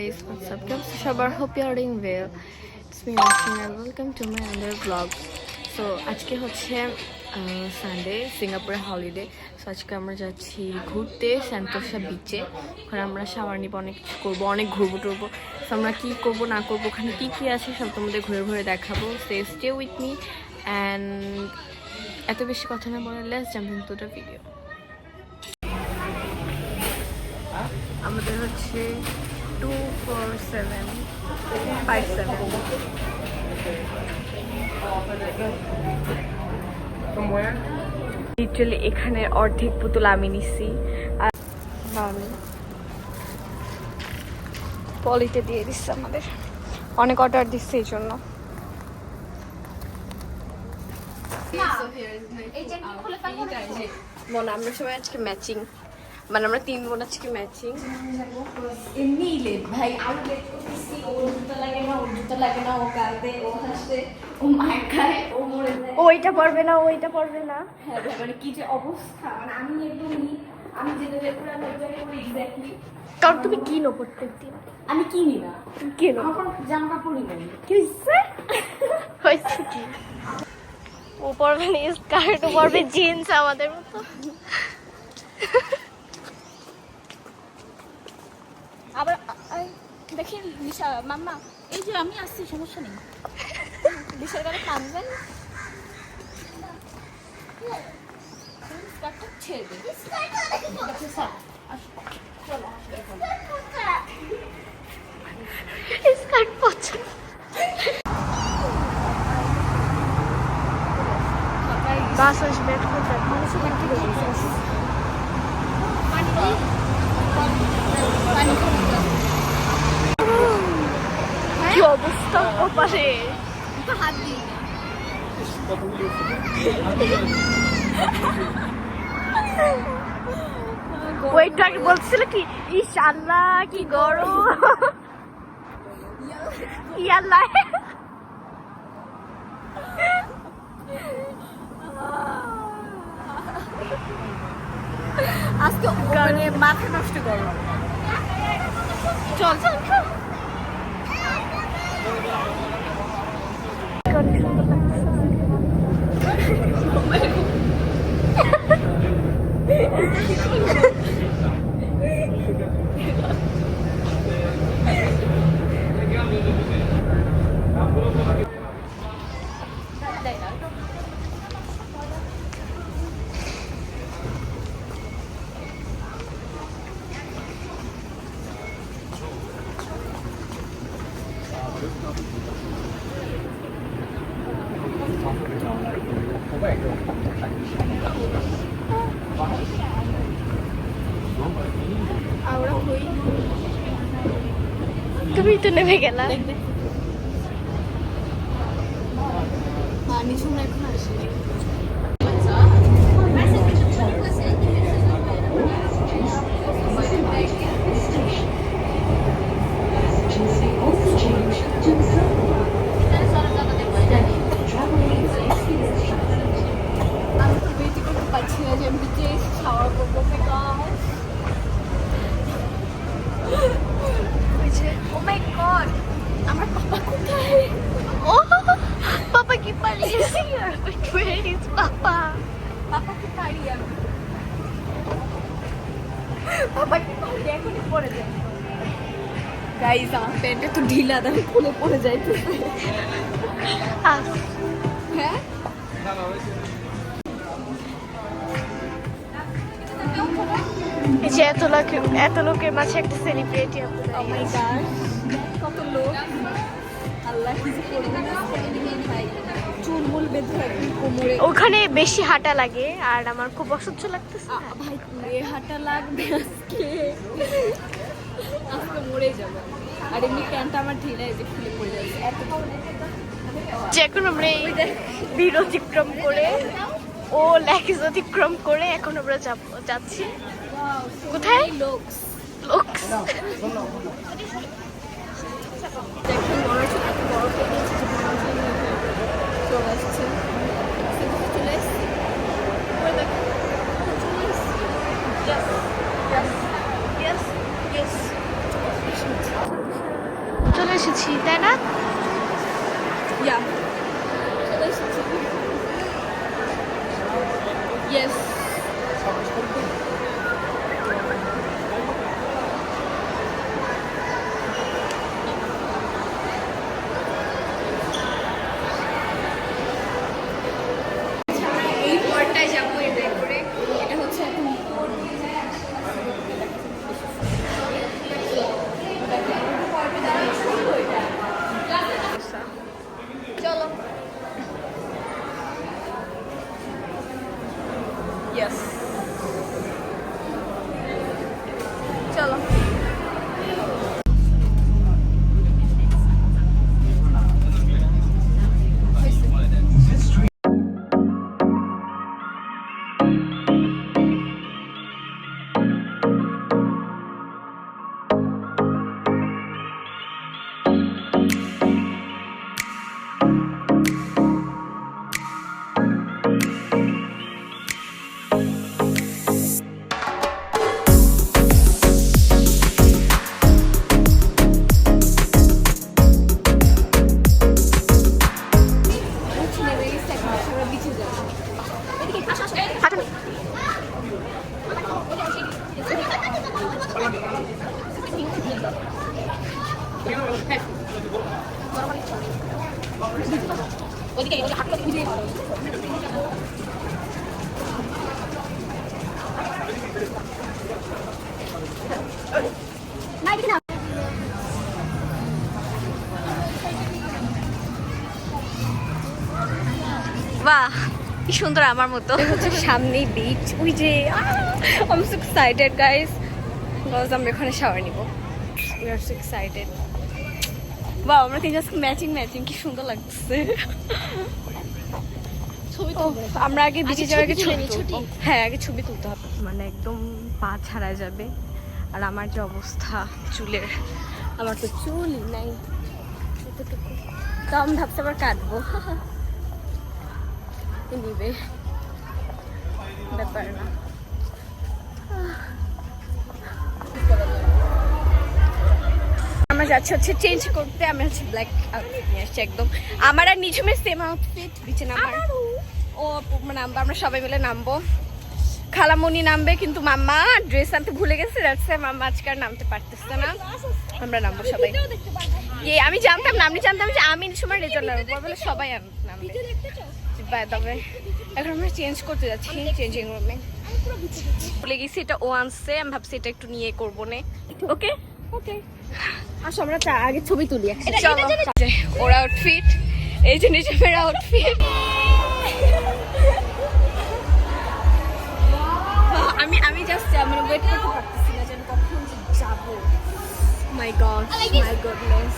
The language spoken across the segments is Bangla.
guys, what's up? Welcome to Shabar. Hope you are doing well. It's me, Oshin, and welcome to my another vlog. So, আজকে হচ্ছে সানডে, সিঙ্গাপুরে হলিডে। সো আজকে আমরা যাচ্ছি ঘুরতে সেন্টোসা বিচে। ওখানে আমরা শাওয়ার নিব, অনেক কিছু করবো, অনেক ঘুরবো টুরবো। সো আমরা কী করবো না করবো, ওখানে কী কী আছে সব তোমাদের ঘুরে ঘুরে দেখাবো। So stay with me and এত বেশি কথা না বলে let's jump into the video. আমাদের হচ্ছে 24757 লিটারালি এখানে অর্ধেক পুতুল আমি নিচ্ছি আর পলিতে দিয়ে দিচ্ছে আমাদের, অনেক অর্ডার দিচ্ছে এই জন্য। মনে আমরা সবাই আজকে ম্যাচিং, মানে আমরা 3 বোন আজকে ম্যাচিং। এমনি লেট ভাই, আমি লেট করতেছি, ওর জুতো লাগে না, ওর জুতো লাগে না, ও কাঁদে, ও হাসে, ও মার খায়, ও মরে যায়, ওইটা পারবে না, ওইটা পারবে না। হ্যাঁ ভাই, মানে কি যে অবস্থা, মানে আমি একদমই, আমি যেটা বের করে আমি ওইটাই করি এক্স্যাক্টলি। কারণ তুমি কিনো প্রত্যেকদিন। আমি কিনি না, কিনো, আমার জামা কাপড়ই নেই। কি হয়েছে কি? ও পরবে না স্কার্ট, ও পরবে জিন্স আমাদের মতো। আবার দেখেন লিসা মাম্মা, এই যে আমি আসছি, সমস্যা নেই। লিসার গালে কাঁদবেন, স্কার্টটা ছেড়ে দে। স্কার্ট পছন্দ। বাস আসবে কোথায়? মানুষের বাড়ি থেকে কি অবস্থা ওপাশে, হাত দিই ওইটাকে বলছিল কি, ইস আল্লাহ কি গরম, ইয়াল্লাহ। আজকে মানে মাথা নষ্ট করো। চল চল চল। তুমি তো নেমে গেলা। নিচু না, এখন আসি। আমি তো বেটি করতে পারছি না যে আমি বিচে খাওয়া করবো। Oh my god, আমার পাপা কোথায়? oh পাপা কি পালিয়েছে? Where is পাপা? পাপাকে পারি আমি, পাপাকে পারি, এখনই পড়ে যায়। গাইস, আমার প্যান্টে তো ঢিলা, আমি খুলে পড়ে যাইতেছে। হ্যাঁ, এই যে এত লোকের মাঝে একটা সেলিব্রিটি। ও মাই গড, কত লোক! আল্লাহ, কিছু করে না ভাই, চুলমুল বেঁধে একদম কোমরে। ওখানে বেশি হাঁটা লাগে আর আমার খুব অসহ্য লাগতেছে। ভাই পুরে হাঁটা লাগবে আজকে, আজকে মরে যাবো। আর এমনি প্যান্টটা আমার ঢিলা, এই যে খুলে পড়ে যাচ্ছে। যে এখন আমরা এই বীর অতিক্রম করে, ও ল্যাকিজ অতিক্রম করে এখন আমরা যাচ্ছি কোথায়? লোকস লোকস। দেখুন বড় ছোট বড় করে দিয়েছে, চলে আসছে, চলে আসছে। Yes. এসেছি তাই না? ইয়া চলে এসেছি। ইয়েস এই পরটায় যাবো এটা করে। এটা হচ্ছে এখন চলো। ইয়েস চলো। বাহ কি সুন্দর, আমার মতো। হচ্ছে সামনেই বিচ, ওই যে I'm so excited guys. Guys আমরা এখানে শাওয়ার নিব। We are so excited. বাহ আমরা তিনজন ম্যাচিং কি সুন্দর লাগছে। আমরা আগে বিচে যাওয়ার আগে ছবি তুলবো। হ্যাঁ আগে ছবি তুলতে হবে, মানে একদম পা ছাড়া যাবে। আর আমার যে অবস্থা চুলের, আমার তো চুলই নাই, তো আমি ভাবছি আবার কাটবো। নিবে ব্যাপার না। আমরা যাচ্ছি হচ্ছে চেঞ্জ করতে। আমি হচ্ছে ব্ল্যাক আউটফিট নিয়ে আসছি একদম। আমার আর নিঝুমের সেম আউটফিট, বিচে নামার ও নামবো, আমরা সবাই মিলে নামবো। খালামণি নামবে কিন্তু মাম্মা ড্রেস আনতে ভুলে গেছে, যাচ্ছে মাম্মা আজকে আর নামতে পারতেছে না। আমরা নামবো সবাই। আমি জানতাম না, আমি জানতাম যে আমি সময় রেজাল্ট নামবো বলে সবাই নামবে। তবে এখন আমরা চেঞ্জ করতে যাচ্ছি চেঞ্জিং রুমে। ভুলে গেছি এটা ও আনছে, আমি ভাবছি এটা একটু নিয়ে করবো না। ওকে ওকে আসো আমরা আগে ছবি তুলি। চলো ওর আউটফিট, এই যে নিজের আউটফিট। আমি জাস্ট মানে ওয়েট করতে পারতেছি না যেন কখন যাবো। My god my goodness.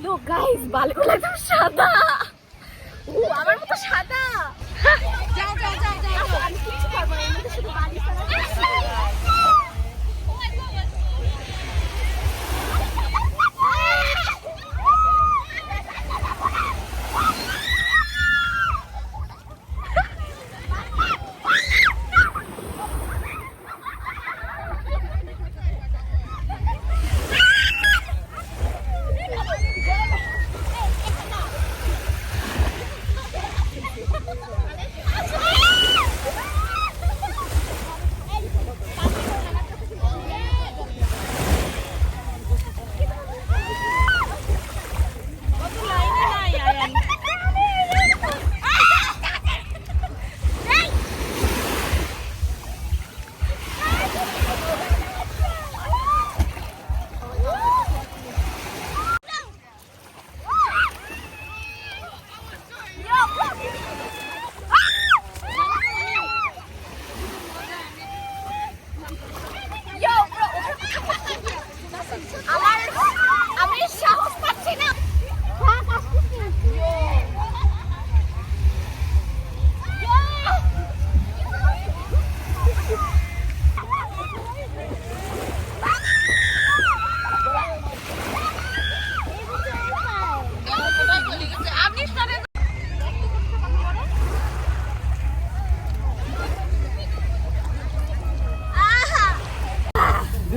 Look guys, বালগুলো একদম সাদা। ও আমার মতো সাদা। যাও যাও যাও যাও, আমি কিছু করব না, আমি তো শুধু বালি ছাড়া।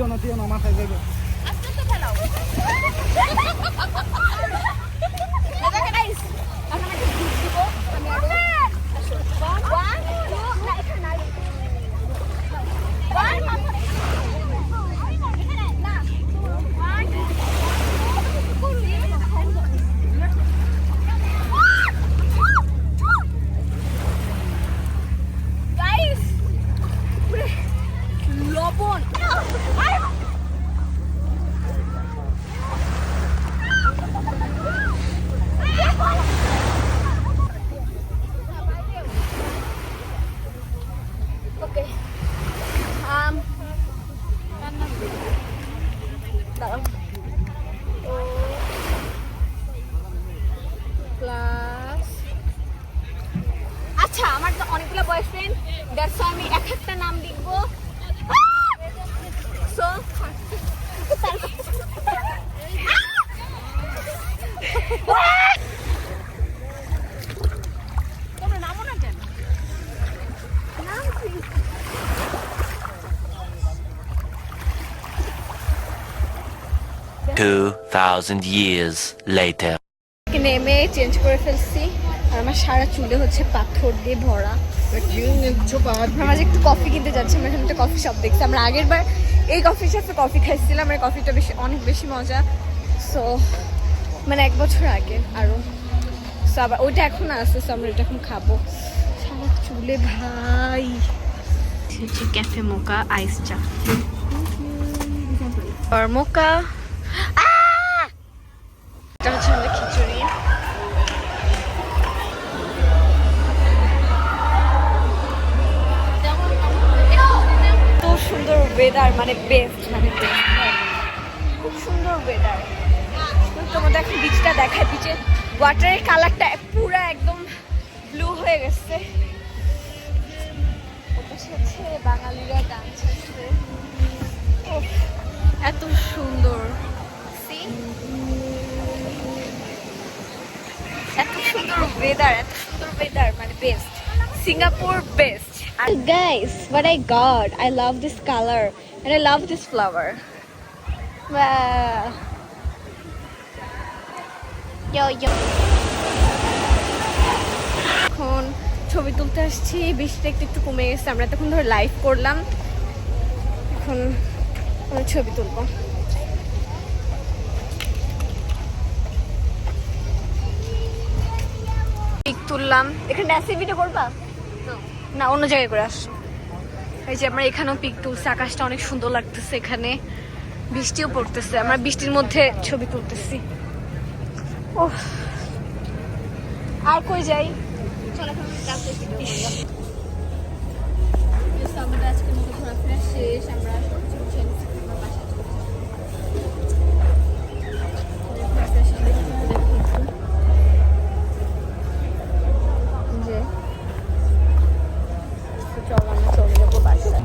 দিও না মাথায় যাবে আস্তে আস্তে ফেলাও দেখো গাইস এখন একটা গিফট দিব আমি আরো আসো 1 2 না এটা নাই 1 না 1 গাইস লবণ ওকে দাঁড়াও ও প্লাস আচ্ছা আমার তো অনেকগুলো বয়ফ্রেন্ড দ্যাটস আমি এক একটা নাম লিখবো সো তোমরা নামো না কেন নাম প্লিজ 2,000 years later. নেমে চেঞ্জ করে ফেলছি আর আমার সারা চুলে হচ্ছে পাথর দিয়ে ভরা। আমরা একটু কফি কিনতে যাচ্ছি, আমরা এখানে একটা কফি শপ দেখছি। আমরা আগের বার এই কফি শপে কফি খাইছিলাম, আর কফিটা অনেক বেশি মজা। সো মানে 1 বছর আগে আরো। সো আবার ওইটা এখন আসছে, সো আমরা এটা এখন খাবো। সারা চুলে ভাই হচ্ছে ক্যাফে মোকা আইস চা আর মোকা। এটা হচ্ছে আমাদের খিচুড়ি। তো সুন্দর ওয়েদার, মানে বেস্ট, মানে বেস্ট, খুব সুন্দর ওয়েদার। তোমাদের এখন বিচটা দেখায়, বিচের ওয়াটারের কালারটা পুরো একদম ব্লু হয়ে গেছে। হচ্ছে বাঙালিরা ডান্স হচ্ছে, এত সুন্দর, এত সুন্দর ওয়েদার, এত সুন্দর ওয়েদার, মানে best, Singapore best. And guys, what I got, I love this color and I love this flower. Wow. Yo yo. এখন ছবি তুলতে আসছি, বৃষ্টিটা একটু কমে গেছে, আমরা তখন ধরে লাইভ করলাম, এখন আমরা ছবি তুলবো। পিক তুললাম, এখানে ড্যান্সের ভিডিও করবা না অন্য জায়গায় করে আসছো? এই যে আমরা এখানেও পিক তুলছি, আকাশটা অনেক সুন্দর লাগতেছে, এখানে বৃষ্টিও পড়তেছে, আমরা বৃষ্টির মধ্যে ছবি তুলতেছি। ও আর কই যাই, আমাদের আজকের মতো ঘোরাফেরা শেষ, আমরা চল আমরা চলে যাবো বাসায়।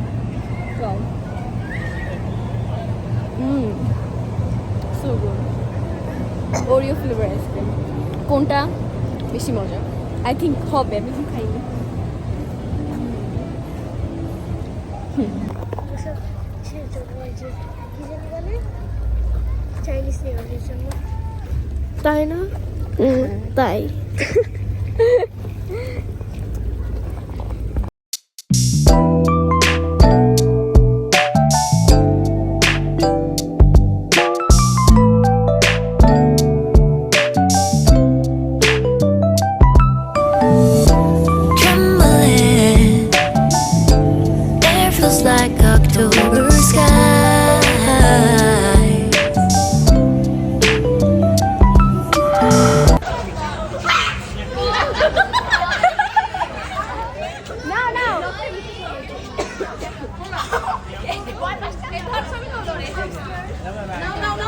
চল so good, Oreo flavour ice cream, কোনটা বেশি মজা? আই থিঙ্ক হবে, আমি কিছু খাইনি। তাই না? তাই like October skies. No, no. No, no, no.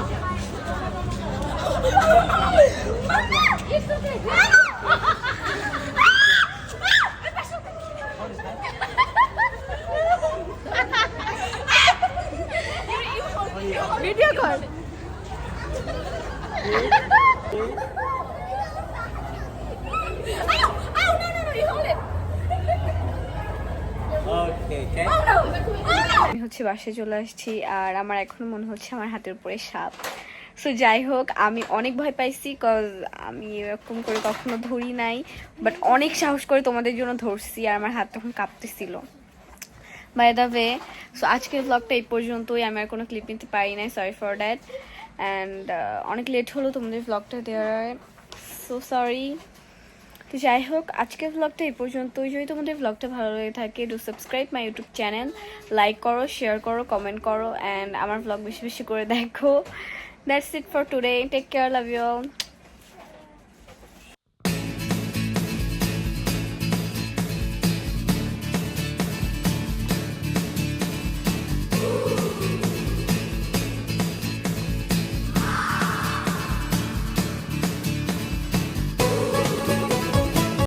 Video কর। Okay, okay. Oh no! Oh no! আমি হচ্ছে বাসায় চলে আসছি আর আমার এখন মনে হচ্ছে আমার হাতের উপরে সাপ। সো যাই হোক, আমি অনেক ভয় পাইছি কজ আমি এরকম করে কখনো ধরি নাই, বাট অনেক সাহস করে তোমাদের জন্য ধরছি আর আমার হাত তখন কাঁপতেছিল। বাই দ্য ওয়ে, সো আজকের ব্লগটা এই পর্যন্তই। আমি আর কোনো ক্লিপ নিতে পারি নাই, সরি ফর দ্যাট। অ্যান্ড অনেক লেট হলো তোমাদের ব্লগটা দেওয়ার, সো সরি। তো যাই হোক, আজকের ব্লগটা এই পর্যন্তই। যদি তোমাদের ব্লগটা ভালো লেগে থাকে, do subscribe my YouTube channel, like করো, শেয়ার করো, কমেন্ট করো, অ্যান্ড আমার ব্লগ বেশি বেশি করে দেখো। That's it for today, take care, love you all.